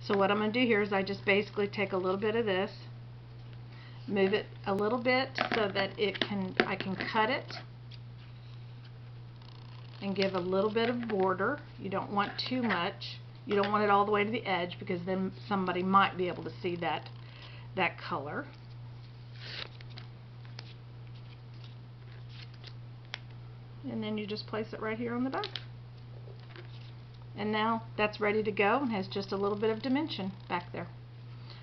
So what I'm going to do here is I just basically take a little bit of this, move it a little bit so that I can cut it and give a little bit of border. You don't want too much. You don't want it all the way to the edge because then somebody might be able to see that color. And then you just place it right here on the back. And now that's ready to go and has just a little bit of dimension back there.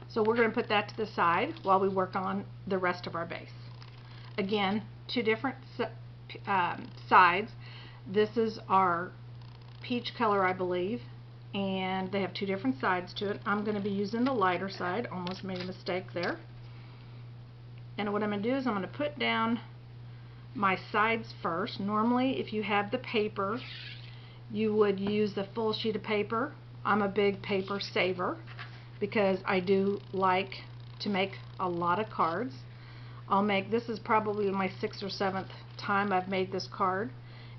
So we're going to put that to the side while we work on the rest of our base. Again, two different sides. This is our peach color, I believe, and they have two different sides to it. I'm going to be using the lighter side. Almost made a mistake there. And what I'm going to do is I'm going to put down my sides first. Normally, if you have the paper, you would use the full sheet of paper. I'm a big paper saver because I do like to make a lot of cards. This is probably my 6th or 7th time I've made this card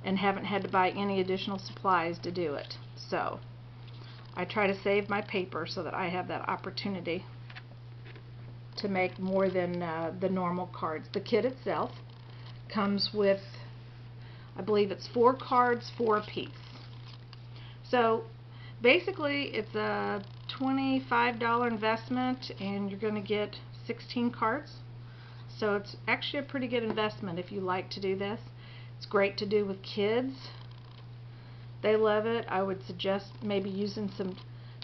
and haven't had to buy any additional supplies to do it. So I try to save my paper so that I have that opportunity to make more than the normal cards. The kit itself comes with, I believe it's 4 cards, 4 apiece. So basically it's a $25 investment and you're going to get 16 cards. So it's actually a pretty good investment if you like to do this. It's great to do with kids. They love it. I would suggest maybe using some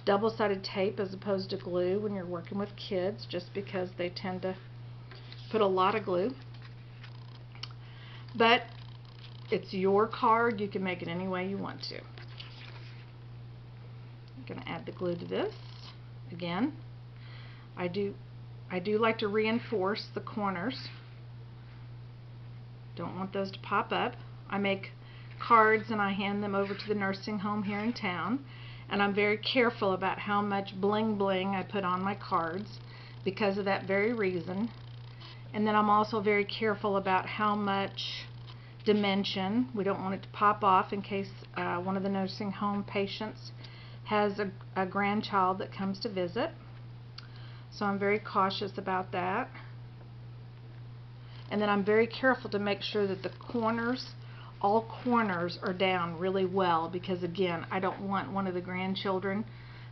double-sided tape as opposed to glue when you're working with kids, just because they tend to put a lot of glue. But it's your card. You can make it any way you want to. I'm going to add the glue to this. Again, I do like to reinforce the corners. Don't want those to pop up. I make cards and I hand them over to the nursing home here in town, and I'm very careful about how much bling bling I put on my cards because of that very reason. And then I'm also very careful about how much dimension. We don't want it to pop off in case one of the nursing home patients has a grandchild that comes to visit. So I'm very cautious about that. And then I'm very careful to make sure that the corners, all corners, are down really well, because again, I don't want one of the grandchildren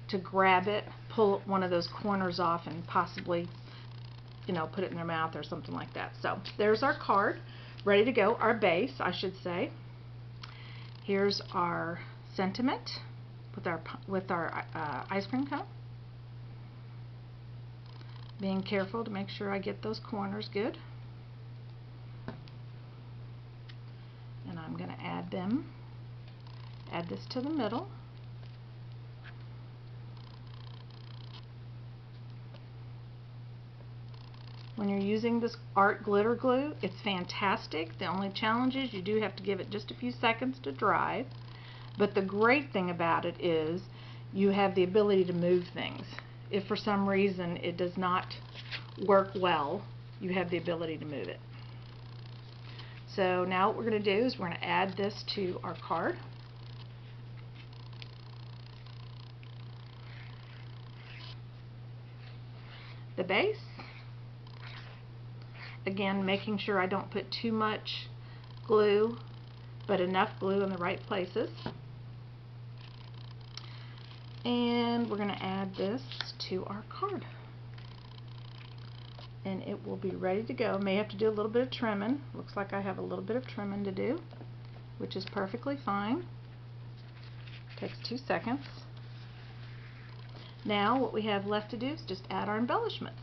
to grab it, pull one of those corners off, and possibly, you know, put it in their mouth or something like that. So there's our card, ready to go. Our base, I should say. Here's our sentiment with our ice cream cone. Being careful to make sure I get those corners good. And I'm going to add this to the middle. When you're using this art glitter glue, it's fantastic. The only challenge is you do have to give it just a few seconds to dry. But the great thing about it is you have the ability to move things. If for some reason it does not work well, you have the ability to move it. So now what we're going to do is we're going to add this to our card. The base. Again, making sure I don't put too much glue, but enough glue in the right places. And we're going to add this to our card. And it will be ready to go. May have to do a little bit of trimming. Looks like I have a little bit of trimming to do, which is perfectly fine. Takes 2 seconds. Now what we have left to do is just add our embellishments.